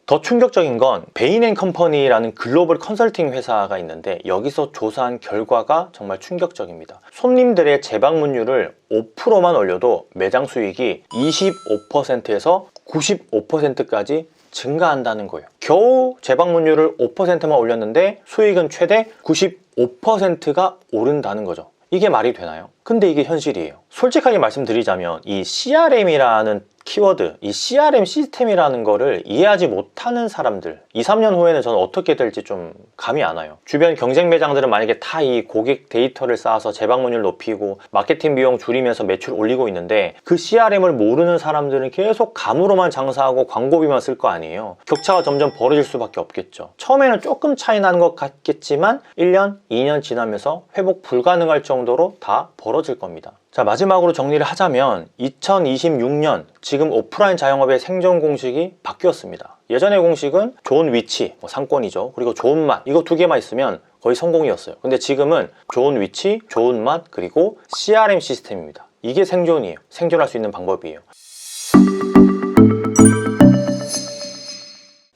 더 충격적인 건 베인앤컴퍼니라는 글로벌 컨설팅 회사가 있는데 여기서 조사한 결과가 정말 충격적입니다. 손님들의 재방문율을 5%만 올려도 매장 수익이 25%에서 95%까지 증가한다는 거예요. 겨우 재방문율을 5%만 올렸는데 수익은 최대 95%가 오른다는 거죠. 이게 말이 되나요? 근데 이게 현실이에요. 솔직하게 말씀드리자면 이 CRM이라는 키워드, 이 CRM 시스템이라는 거를 이해하지 못하는 사람들 2, 3년 후에는 저는 어떻게 될지 좀 감이 안 와요. 주변 경쟁 매장들은 만약에 다 이 고객 데이터를 쌓아서 재방문율 높이고 마케팅 비용 줄이면서 매출 올리고 있는데 그 CRM을 모르는 사람들은 계속 감으로만 장사하고 광고비만 쓸 거 아니에요. 격차가 점점 벌어질 수밖에 없겠죠. 처음에는 조금 차이 나는 것 같겠지만 1년, 2년 지나면서 회복 불가능할 정도로 다 벌어질 겁니다. 자, 마지막으로 정리를 하자면 2026년 지금 오프라인 자영업의 생존 공식이 바뀌었습니다. 예전의 공식은 좋은 위치, 상권이죠. 그리고 좋은 맛, 이거 두 개만 있으면 거의 성공이었어요. 근데 지금은 좋은 위치, 좋은 맛, 그리고 CRM 시스템입니다. 이게 생존이에요. 생존할 수 있는 방법이에요.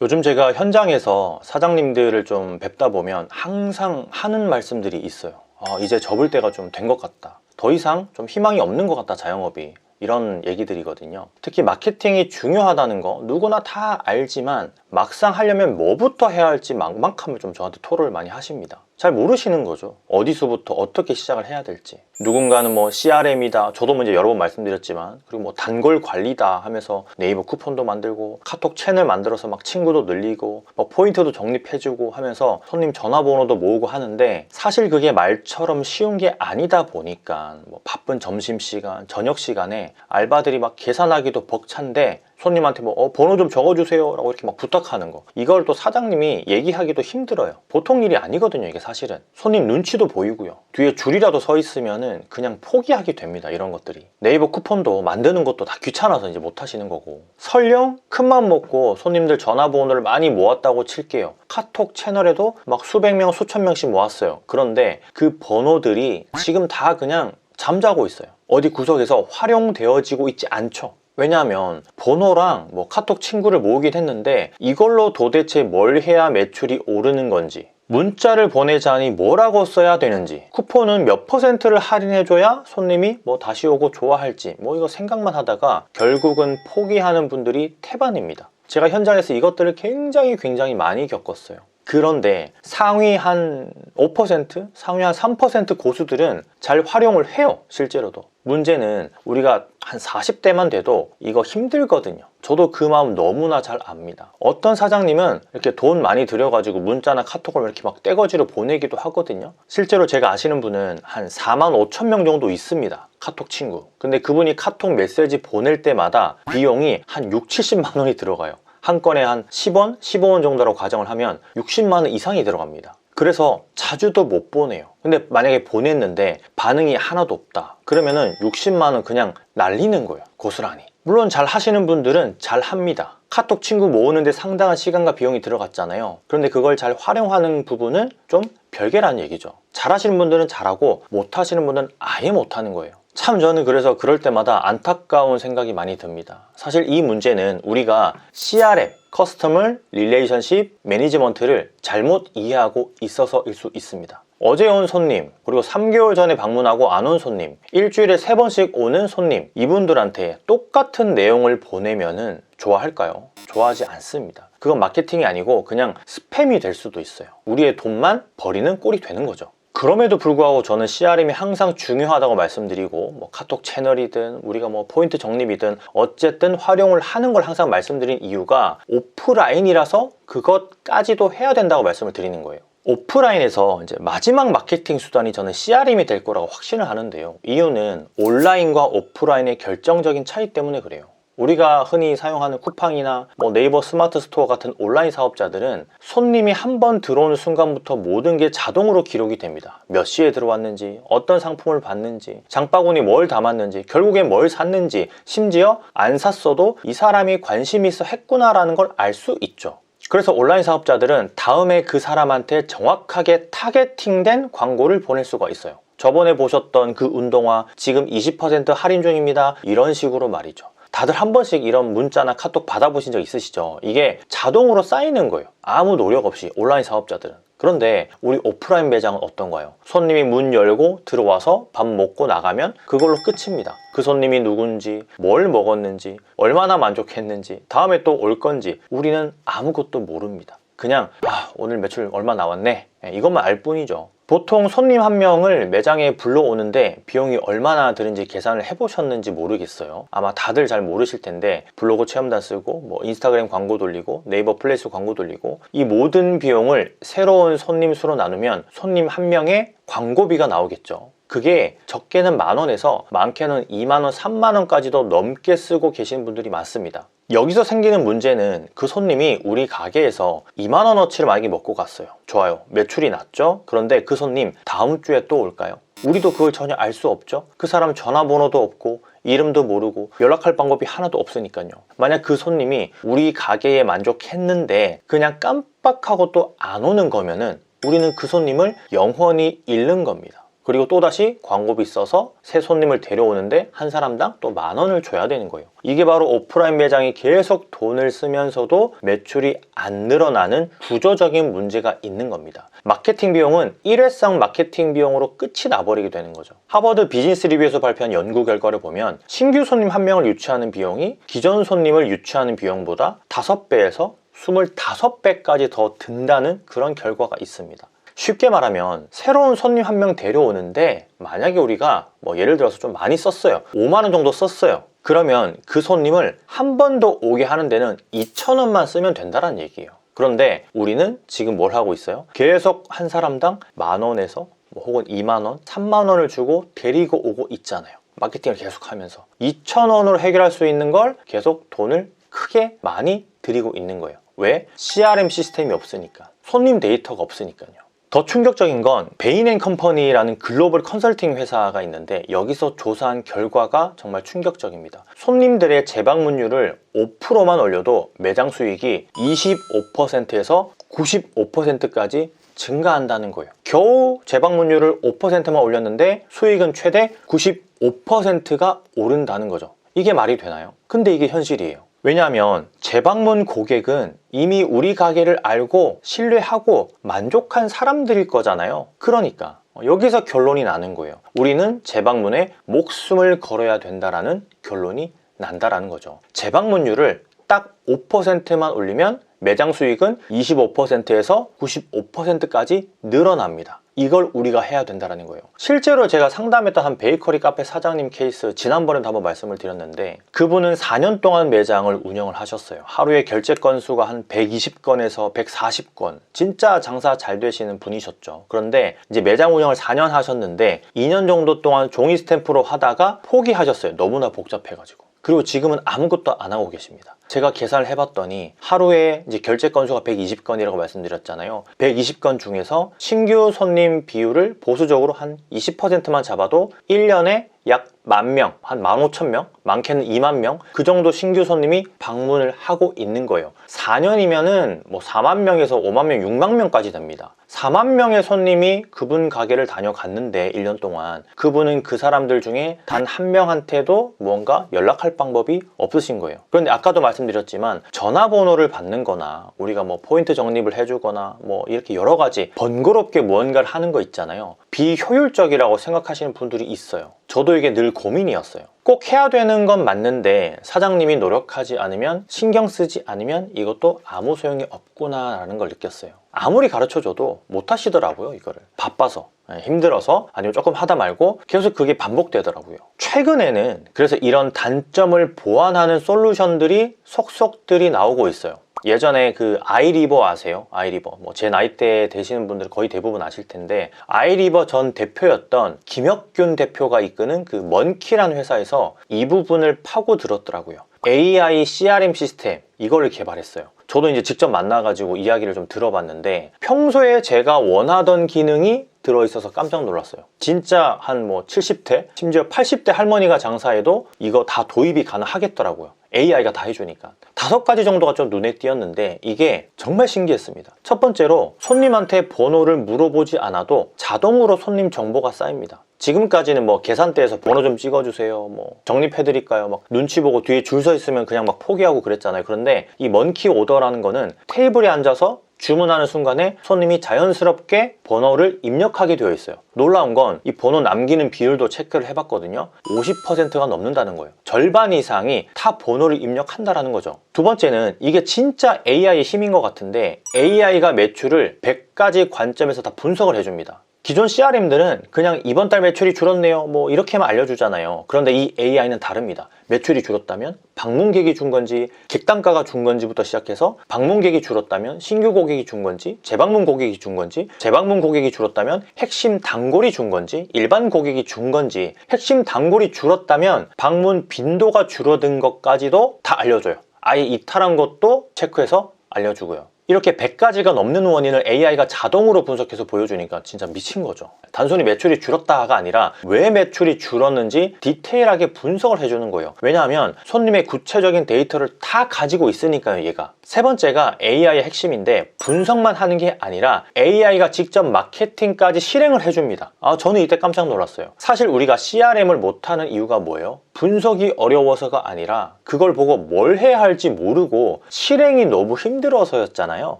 요즘 제가 현장에서 사장님들을 좀 뵙다 보면 항상 하는 말씀들이 있어요. 이제 접을 때가 좀 된 것 같다. 더 이상 좀 희망이 없는 것 같다, 자영업이. 이런 얘기들이거든요. 특히 마케팅이 중요하다는 거 누구나 다 알지만 막상 하려면 뭐부터 해야 할지 막막함을 좀 저한테 토로를 많이 하십니다. 잘 모르시는 거죠. 어디서부터 어떻게 시작을 해야 될지. 누군가는 뭐 CRM이다, 저도 이제 여러 번 말씀드렸지만, 그리고 뭐 단골 관리다 하면서 네이버 쿠폰도 만들고 카톡 채널 만들어서 막 친구도 늘리고 뭐 포인트도 적립해주고 하면서 손님 전화번호도 모으고 하는데, 사실 그게 말처럼 쉬운 게 아니다 보니까 뭐 바쁜 점심시간, 저녁시간에 알바들이 막 계산하기도 벅찬데 손님한테 뭐 번호 좀 적어주세요 라고 이렇게 막 부탁하는 거, 이걸 또 사장님이 얘기하기도 힘들어요. 보통 일이 아니거든요. 이게 사실은 손님 눈치도 보이고요. 뒤에 줄이라도 서 있으면은 그냥 포기하게 됩니다. 이런 것들이. 네이버 쿠폰도 만드는 것도 다 귀찮아서 이제 못 하시는 거고, 설령 큰맘 먹고 손님들 전화번호를 많이 모았다고 칠게요. 카톡 채널에도 막 수백 명, 수천 명씩 모았어요. 그런데 그 번호들이 지금 다 그냥 잠자고 있어요. 어디 구석에서 활용되어지고 있지 않죠. 왜냐하면 번호랑 뭐 카톡 친구를 모으긴 했는데 이걸로 도대체 뭘 해야 매출이 오르는 건지, 문자를 보내자니 뭐라고 써야 되는지, 쿠폰은 몇 %를 할인해줘야 손님이 뭐 다시 오고 좋아할지, 뭐 이거 생각만 하다가 결국은 포기하는 분들이 태반입니다. 제가 현장에서 이것들을 굉장히 많이 겪었어요. 그런데 상위 한 5%, 상위 한 3% 고수들은 잘 활용을 해요. 실제로도. 문제는 우리가 한 40대만 돼도 이거 힘들거든요. 저도 그 마음 너무나 잘 압니다. 어떤 사장님은 이렇게 돈 많이 들여가지고 문자나 카톡을 이렇게 막 떼거지로 보내기도 하거든요. 실제로 제가 아시는 분은 한 4만 5천 명 정도 있습니다. 카톡 친구. 근데 그분이 카톡 메시지 보낼 때마다 비용이 한 6, 70만 원이 들어가요. 한 건에 한 10원, 15원 정도로 가정을 하면 60만 원 이상이 들어갑니다. 그래서 자주도 못 보내요. 근데 만약에 보냈는데 반응이 하나도 없다, 그러면은 60만 원 그냥 날리는 거예요. 고스란히. 물론 잘 하시는 분들은 잘 합니다. 카톡 친구 모으는데 상당한 시간과 비용이 들어갔잖아요. 그런데 그걸 잘 활용하는 부분은 좀 별개라는 얘기죠. 잘 하시는 분들은 잘하고 못 하시는 분들은 아예 못 하는 거예요. 참 저는 그래서 그럴 때마다 안타까운 생각이 많이 듭니다. 사실 이 문제는 우리가 CRM, 커스터머 릴레이션십 매니지먼트를 잘못 이해하고 있어서일 수 있습니다. 어제 온 손님, 그리고 3개월 전에 방문하고 안 온 손님, 일주일에 3번씩 오는 손님, 이분들한테 똑같은 내용을 보내면은 좋아할까요? 좋아하지 않습니다. 그건 마케팅이 아니고 그냥 스팸이 될 수도 있어요. 우리의 돈만 버리는 꼴이 되는 거죠. 그럼에도 불구하고 저는 CRM이 항상 중요하다고 말씀드리고, 뭐 카톡 채널이든 우리가 뭐 포인트 적립이든 어쨌든 활용을 하는 걸 항상 말씀드린 이유가 오프라인이라서 그것까지도 해야 된다고 말씀을 드리는 거예요. 오프라인에서 이제 마지막 마케팅 수단이 저는 CRM이 될 거라고 확신을 하는데요. 이유는 온라인과 오프라인의 결정적인 차이 때문에 그래요. 우리가 흔히 사용하는 쿠팡이나 뭐 네이버 스마트 스토어 같은 온라인 사업자들은 손님이 한 번 들어오는 순간부터 모든 게 자동으로 기록이 됩니다. 몇 시에 들어왔는지, 어떤 상품을 봤는지, 장바구니 뭘 담았는지, 결국엔 뭘 샀는지, 심지어 안 샀어도 이 사람이 관심 있어 했구나라는 걸 알 수 있죠. 그래서 온라인 사업자들은 다음에 그 사람한테 정확하게 타겟팅된 광고를 보낼 수가 있어요. 저번에 보셨던 그 운동화 지금 20% 할인 중입니다, 이런 식으로 말이죠. 다들 한 번씩 이런 문자나 카톡 받아보신 적 있으시죠? 이게 자동으로 쌓이는 거예요. 아무 노력 없이, 온라인 사업자들은. 그런데 우리 오프라인 매장은 어떤가요? 손님이 문 열고 들어와서 밥 먹고 나가면 그걸로 끝입니다. 그 손님이 누군지, 뭘 먹었는지, 얼마나 만족했는지, 다음에 또 올 건지 우리는 아무것도 모릅니다. 그냥 오늘 매출 얼마 나왔네, 이것만 알 뿐이죠. 보통 손님 한 명을 매장에 불러오는데 비용이 얼마나 드는지 계산을 해보셨는지 모르겠어요. 아마 다들 잘 모르실 텐데 블로그 체험단 쓰고 뭐 인스타그램 광고 돌리고 네이버 플레이스 광고 돌리고 이 모든 비용을 새로운 손님 수로 나누면 손님 한 명의 광고비가 나오겠죠. 그게 적게는 10,000원에서 많게는 20,000원, 30,000원까지도 넘게 쓰고 계시는 분들이 많습니다. 여기서 생기는 문제는 그 손님이 우리 가게에서 20,000원어치를 만약에 먹고 갔어요. 좋아요. 매출이 났죠? 그런데 그 손님 다음 주에 또 올까요? 우리도 그걸 전혀 알 수 없죠? 그 사람 전화번호도 없고 이름도 모르고 연락할 방법이 하나도 없으니까요. 만약 그 손님이 우리 가게에 만족했는데 그냥 깜빡하고 또 안 오는 거면은 우리는 그 손님을 영원히 잃는 겁니다. 그리고 또다시 광고비 써서 새 손님을 데려오는데 한 사람당 또 10,000원을 줘야 되는 거예요. 이게 바로 오프라인 매장이 계속 돈을 쓰면서도 매출이 안 늘어나는 구조적인 문제가 있는 겁니다. 마케팅 비용은 일회성 마케팅 비용으로 끝이 나버리게 되는 거죠. 하버드 비즈니스 리뷰에서 발표한 연구 결과를 보면 신규 손님 한 명을 유치하는 비용이 기존 손님을 유치하는 비용보다 5배에서 25배까지 더 든다는 그런 결과가 있습니다. 쉽게 말하면 새로운 손님 한 명 데려오는데 만약에 우리가 예를 들어서 좀 많이 썼어요. 50,000원 정도 썼어요. 그러면 그 손님을 한 번 더 오게 하는 데는 2,000원만 쓰면 된다는 얘기예요. 그런데 우리는 지금 뭘 하고 있어요? 계속 한 사람당 10,000원에서 혹은 20,000원, 30,000원을 주고 데리고 오고 있잖아요. 마케팅을 계속 하면서 2,000원으로 해결할 수 있는 걸 계속 돈을 크게 많이 들이고 있는 거예요. 왜? CRM 시스템이 없으니까. 손님 데이터가 없으니까요. 더 충격적인 건 베인앤컴퍼니라는 글로벌 컨설팅 회사가 있는데 여기서 조사한 결과가 정말 충격적입니다. 손님들의 재방문율을 5%만 올려도 매장 수익이 25%에서 95%까지 증가한다는 거예요. 겨우 재방문율을 5%만 올렸는데 수익은 최대 95%가 오른다는 거죠. 이게 말이 되나요? 근데 이게 현실이에요. 왜냐하면 재방문 고객은 이미 우리 가게를 알고 신뢰하고 만족한 사람들일 거잖아요. 그러니까 여기서 결론이 나는 거예요. 우리는 재방문에 목숨을 걸어야 된다라는 결론이 난다라는 거죠. 재방문율을 딱 5%만 올리면 매장 수익은 25%에서 95%까지 늘어납니다. 이걸 우리가 해야 된다는 거예요. 실제로 제가 상담했던 한 베이커리 카페 사장님 케이스 지난번에도 한번 말씀을 드렸는데 그분은 4년 동안 매장을 운영을 하셨어요. 하루에 결제 건수가 한 120건에서 140건, 진짜 장사 잘 되시는 분이셨죠. 그런데 이제 매장 운영을 4년 하셨는데 2년 정도 동안 종이 스탬프로 하다가 포기하셨어요. 너무나 복잡해가지고. 그리고 지금은 아무것도 안 하고 계십니다. 제가 계산을 해봤더니 하루에 이제 결제 건수가 120건이라고 말씀드렸잖아요. 120건 중에서 신규 손님 비율을 보수적으로 한 20%만 잡아도 1년에 약 10,000명, 한 15,000명, 많게는 20,000명 그 정도 신규 손님이 방문을 하고 있는 거예요. 4년이면은 40,000명에서 50,000명, 60,000명까지 됩니다. 40,000명의 손님이 그분 가게를 다녀갔는데 1년 동안 그분은 그 사람들 중에 단 한 명한테도 무언가 연락할 방법이 없으신 거예요. 그런데 아까도 말씀드렸지만 전화번호를 받는 거나 우리가 포인트 적립을 해주거나 이렇게 여러 가지 번거롭게 무언가를 하는 거 있잖아요. 비효율적이라고 생각하시는 분들이 있어요. 저도 이게 늘 고민이었어요. 꼭 해야 되는 건 맞는데 사장님이 노력하지 않으면, 신경 쓰지 않으면 이것도 아무 소용이 없구나 라는 걸 느꼈어요. 아무리 가르쳐줘도 못 하시더라고요. 이거를 바빠서, 힘들어서, 아니면 조금 하다 말고 계속 그게 반복되더라고요. 최근에는 그래서 이런 단점을 보완하는 솔루션들이 속속들이 나오고 있어요. 예전에 그 아이리버 아세요? 아이리버. 제 나이대 되시는 분들 거의 대부분 아실 텐데 아이리버 전 대표였던 김혁균 대표가 이끄는 그 먼키라는 회사에서 이 부분을 파고 들었더라고요. AI CRM 시스템 이거를 개발했어요. 저도 이제 직접 만나가지고 이야기를 좀 들어봤는데 평소에 제가 원하던 기능이 들어있어서 깜짝 놀랐어요. 진짜 한 70대, 심지어 80대 할머니가 장사해도 이거 다 도입이 가능하겠더라고요. AI가 다 해주니까. 5가지 정도가 좀 눈에 띄었는데 이게 정말 신기했습니다. 첫 번째로 손님한테 번호를 물어보지 않아도 자동으로 손님 정보가 쌓입니다. 지금까지는 뭐 계산대에서 번호 좀 찍어주세요, 뭐 적립해드릴까요, 막 눈치 보고 뒤에 줄 서 있으면 그냥 막 포기하고 그랬잖아요. 그런데 이 먼키 오더라는 거는 테이블에 앉아서 주문하는 순간에 손님이 자연스럽게 번호를 입력하게 되어 있어요. 놀라운 건 이 번호 남기는 비율도 체크를 해봤거든요. 50%가 넘는다는 거예요. 절반 이상이 다 번호를 입력한다라는 거죠. 두 번째는 이게 진짜 AI의 힘인 것 같은데, AI가 매출을 100가지 관점에서 다 분석을 해줍니다. 기존 CRM들은 그냥 이번 달 매출이 줄었네요, 뭐 이렇게만 알려주잖아요. 그런데 이 AI는 다릅니다. 매출이 줄었다면 방문객이 준 건지, 객단가가 준 건지부터 시작해서 방문객이 줄었다면 신규 고객이 준 건지, 재방문 고객이 준 건지, 재방문 고객이 줄었다면 핵심 단골이 준 건지, 일반 고객이 준 건지, 핵심 단골이 줄었다면 방문 빈도가 줄어든 것까지도 다 알려줘요. 아예 이탈한 것도 체크해서 알려주고요. 이렇게 100가지가 넘는 원인을 AI가 자동으로 분석해서 보여주니까 진짜 미친 거죠. 단순히 매출이 줄었다가 아니라 왜 매출이 줄었는지 디테일하게 분석을 해주는 거예요. 왜냐하면 손님의 구체적인 데이터를 다 가지고 있으니까요, 얘가. 세 번째가 AI의 핵심인데, 분석만 하는 게 아니라 AI가 직접 마케팅까지 실행을 해줍니다. 저는 이때 깜짝 놀랐어요. 사실 우리가 CRM을 못하는 이유가 뭐예요? 분석이 어려워서가 아니라 그걸 보고 뭘 해야 할지 모르고 실행이 너무 힘들어서였잖아요.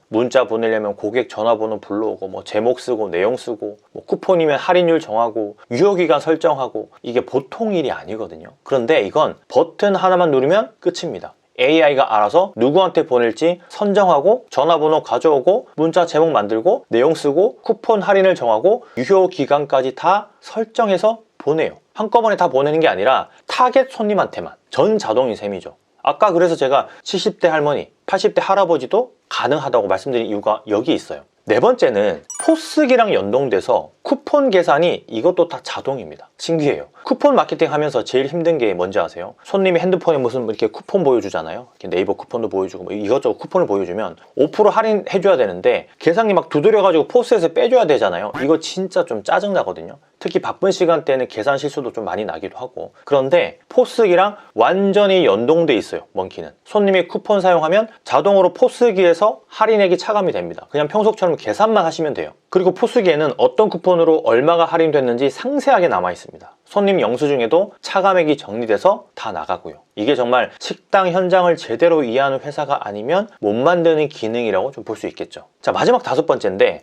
문자 보내려면 고객 전화번호 불러오고, 뭐 제목 쓰고 내용 쓰고, 뭐 쿠폰이면 할인율 정하고 유효기간 설정하고, 이게 보통 일이 아니거든요. 그런데 이건 버튼 하나만 누르면 끝입니다. AI가 알아서 누구한테 보낼지 선정하고, 전화번호 가져오고, 문자 제목 만들고, 내용 쓰고, 쿠폰 할인을 정하고, 유효 기간까지 다 설정해서 보내요. 한꺼번에 다 보내는 게 아니라 타겟 손님한테만, 전 자동인 셈이죠. 아까 그래서 제가 70대 할머니, 80대 할아버지도 가능하다고 말씀드린 이유가 여기 있어요. 네 번째는 포스기랑 연동돼서 쿠폰 계산이 이것도 다 자동입니다. 신기해요. 쿠폰 마케팅 하면서 제일 힘든 게 뭔지 아세요? 손님이 핸드폰에 무슨 이렇게 쿠폰 보여주잖아요. 이렇게 네이버 쿠폰도 보여주고 뭐 이것저것 쿠폰을 보여주면 5% 할인해줘야 되는데 계산기 막 두드려가지고 포스에서 빼줘야 되잖아요. 이거 진짜 좀 짜증나거든요. 특히 바쁜 시간대에는 계산 실수도 좀 많이 나기도 하고. 그런데 포스기랑 완전히 연동돼 있어요, 먼키는. 손님이 쿠폰 사용하면 자동으로 포스기에서 할인액이 차감이 됩니다. 그냥 평소처럼 계산만 하시면 돼요. 그리고 포스기에는 어떤 쿠폰으로 얼마가 할인됐는지 상세하게 남아 있습니다. 손님 영수증에도 차감액이 정리돼서 다 나가고요. 이게 정말 식당 현장을 제대로 이해하는 회사가 아니면 못 만드는 기능이라고 좀 볼 수 있겠죠. 자, 마지막 다섯 번째인데,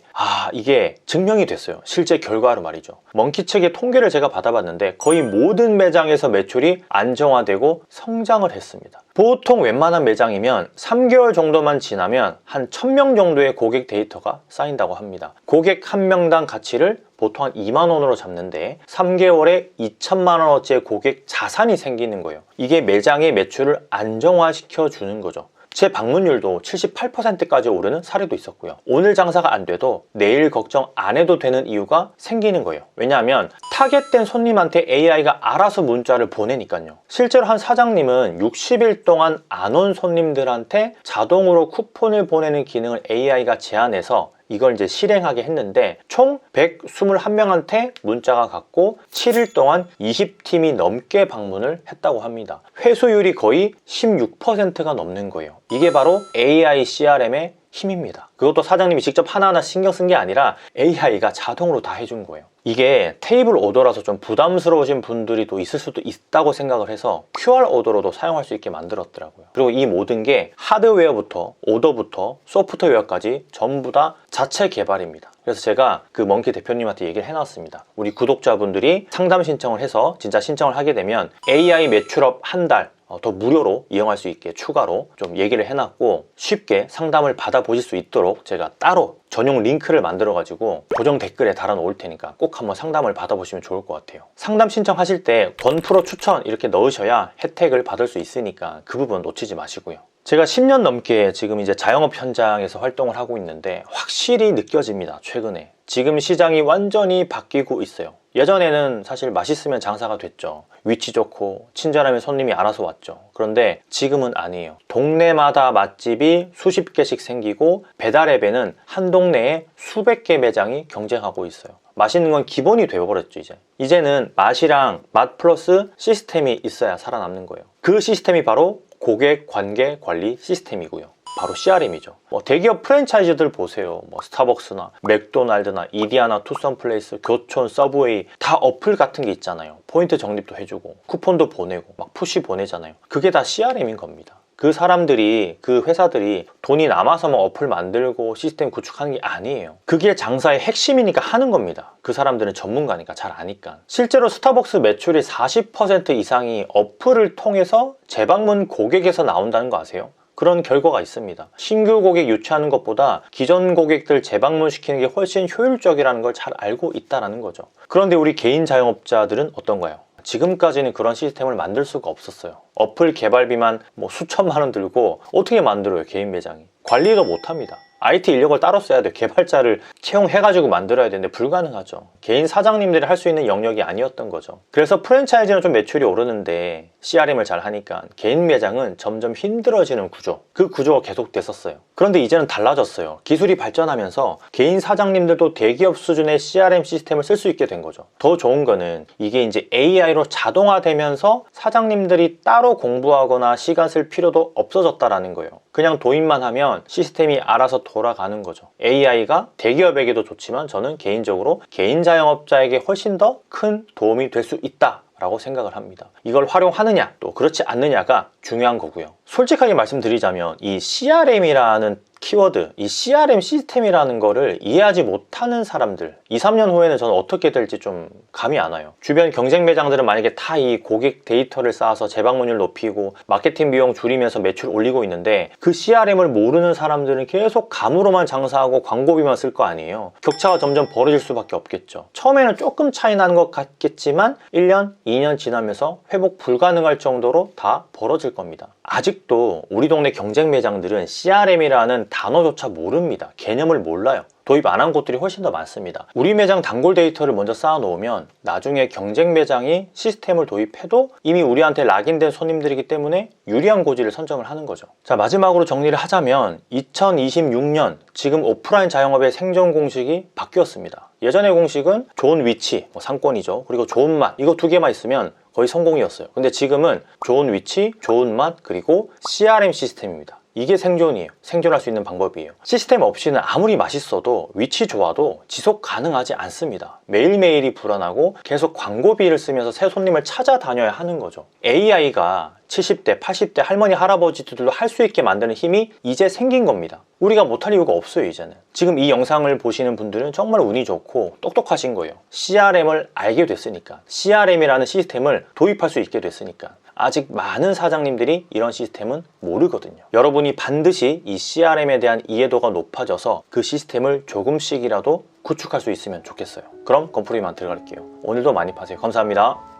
이게 증명이 됐어요. 실제 결과로 말이죠. 먼키 측의 통계를 제가 받아봤는데 거의 모든 매장에서 매출이 안정화되고 성장을 했습니다. 보통 웬만한 매장이면 3개월 정도만 지나면 한 1000명 정도의 고객 데이터가 쌓인다고 합니다. 고객 한 명당 가치를 보통 한 2만 원으로 잡는데 3개월에 2천만 원어치의 고객 자산이 생기는 거예요. 이게 매장의 매출을 안정화시켜 주는 거죠. 제 방문율도 78%까지 오르는 사례도 있었고요. 오늘 장사가 안 돼도 내일 걱정 안 해도 되는 이유가 생기는 거예요. 왜냐하면 타겟된 손님한테 AI가 알아서 문자를 보내니까요. 실제로 한 사장님은 60일 동안 안 온 손님들한테 자동으로 쿠폰을 보내는 기능을 AI가 제안해서 이걸 이제 실행하게 했는데 총 121명한테 문자가 갔고 7일 동안 20팀이 넘게 방문을 했다고 합니다. 회수율이 거의 16%가 넘는 거예요. 이게 바로 AI CRM의 힘입니다. 그것도 사장님이 직접 하나하나 신경 쓴 게 아니라 AI가 자동으로 다 해준 거예요. 이게 테이블 오더라서 좀 부담스러우신 분들이 또 있을 수도 있다고 생각을 해서 QR 오더로도 사용할 수 있게 만들었더라고요. 그리고 이 모든 게 하드웨어부터 오더부터 소프트웨어까지 전부 다 자체 개발입니다. 그래서 제가 그 먼키 대표님한테 얘기를 해놨습니다. 우리 구독자분들이 상담 신청을 해서 진짜 신청을 하게 되면 AI 매출업 한 달 더 무료로 이용할 수 있게 추가로 좀 얘기를 해놨고, 쉽게 상담을 받아보실 수 있도록 제가 따로 전용 링크를 만들어 가지고 고정 댓글에 달아 놓을 테니까 꼭 한번 상담을 받아보시면 좋을 것 같아요. 상담 신청하실 때 권프로 추천 이렇게 넣으셔야 혜택을 받을 수 있으니까 그 부분 놓치지 마시고요. 제가 10년 넘게 지금 이제 자영업 현장에서 활동을 하고 있는데 확실히 느껴집니다. 최근에 지금 시장이 완전히 바뀌고 있어요. 예전에는 사실 맛있으면 장사가 됐죠. 위치 좋고 친절하면 손님이 알아서 왔죠. 그런데 지금은 아니에요. 동네마다 맛집이 수십 개씩 생기고 배달앱에는 한 동네에 수백 개 매장이 경쟁하고 있어요. 맛있는 건 기본이 되어버렸죠. 이제는 맛이랑 맛 플러스 시스템이 있어야 살아남는 거예요. 그 시스템이 바로 고객 관계 관리 시스템이고요. 바로 CRM이죠. 대기업 프랜차이즈들 보세요. 스타벅스나 맥도날드나 이디야나 투썸플레이스, 교촌, 서브웨이 다 어플 같은 게 있잖아요. 포인트 적립도 해주고 쿠폰도 보내고 막 푸시 보내잖아요. 그게 다 CRM인 겁니다. 그 사람들이, 그 회사들이 돈이 남아서만 어플 만들고 시스템 구축하는 게 아니에요. 그게 장사의 핵심이니까 하는 겁니다. 그 사람들은 전문가니까 잘 아니까. 실제로 스타벅스 매출의 40% 이상이 어플을 통해서 재방문 고객에서 나온다는 거 아세요? 그런 결과가 있습니다. 신규 고객 유치하는 것보다 기존 고객들 재방문시키는 게 훨씬 효율적이라는 걸 잘 알고 있다는 거죠. 그런데 우리 개인 자영업자들은 어떤가요? 지금까지는 그런 시스템을 만들 수가 없었어요. 어플 개발비만 수천만 원 들고 어떻게 만들어요, 개인 매장이. 관리도 못합니다. IT 인력을 따로 써야 돼요. 개발자를 채용해가지고 만들어야 되는데 불가능하죠. 개인 사장님들이 할 수 있는 영역이 아니었던 거죠. 그래서 프랜차이즈는 좀 매출이 오르는데 CRM을 잘 하니까 개인 매장은 점점 힘들어지는 구조, 그 구조가 계속 됐었어요. 그런데 이제는 달라졌어요. 기술이 발전하면서 개인 사장님들도 대기업 수준의 CRM 시스템을 쓸 수 있게 된 거죠. 더 좋은 거는 이게 이제 AI로 자동화되면서 사장님들이 따로 공부하거나 시간 쓸 필요도 없어졌다라는 거예요. 그냥 도입만 하면 시스템이 알아서 돌아가는 거죠. AI가 대기업에게도 좋지만 저는 개인적으로 개인 자영업자에게 훨씬 더 큰 도움이 될 수 있다 라고 생각을 합니다. 이걸 활용하느냐 또 그렇지 않느냐가 중요한 거고요. 솔직하게 말씀드리자면 이 CRM이라는 키워드, 이 CRM 시스템이라는 거를 이해하지 못하는 사람들 2, 3년 후에는 저는 어떻게 될지 좀 감이 안 와요. 주변 경쟁 매장들은 만약에 다 이 고객 데이터를 쌓아서 재방문율 높이고 마케팅 비용 줄이면서 매출 올리고 있는데 그 CRM을 모르는 사람들은 계속 감으로만 장사하고 광고비만 쓸 거 아니에요. 격차가 점점 벌어질 수밖에 없겠죠. 처음에는 조금 차이 나는 것 같겠지만 1년, 2년 지나면서 회복 불가능할 정도로 다 벌어질 겁니다. 아직도 우리 동네 경쟁 매장들은 CRM이라는 단어조차 모릅니다. 개념을 몰라요. 도입 안 한 곳들이 훨씬 더 많습니다. 우리 매장 단골 데이터를 먼저 쌓아 놓으면 나중에 경쟁 매장이 시스템을 도입해도 이미 우리한테 락인된 손님들이기 때문에 유리한 고지를 선점을 하는 거죠. 자, 마지막으로 정리를 하자면 2026년 지금 오프라인 자영업의 생존 공식이 바뀌었습니다. 예전의 공식은 좋은 위치, 상권이죠. 그리고 좋은 맛, 이거 두 개만 있으면 거의 성공이었어요. 근데 지금은 좋은 위치, 좋은 맛, 그리고 CRM 시스템입니다. 이게 생존이에요. 생존할 수 있는 방법이에요. 시스템 없이는 아무리 맛있어도 위치 좋아도 지속 가능하지 않습니다. 매일매일이 불안하고 계속 광고비를 쓰면서 새 손님을 찾아다녀야 하는 거죠. AI가 70대, 80대 할머니, 할아버지들도 할 수 있게 만드는 힘이 이제 생긴 겁니다. 우리가 못할 이유가 없어요, 이제는. 지금 이 영상을 보시는 분들은 정말 운이 좋고 똑똑하신 거예요. CRM을 알게 됐으니까. CRM이라는 시스템을 도입할 수 있게 됐으니까. 아직 많은 사장님들이 이런 시스템은 모르거든요. 여러분이 반드시 이 CRM에 대한 이해도가 높아져서 그 시스템을 조금씩이라도 구축할 수 있으면 좋겠어요. 그럼 건프리만 들어갈게요. 오늘도 많이 파세요. 감사합니다.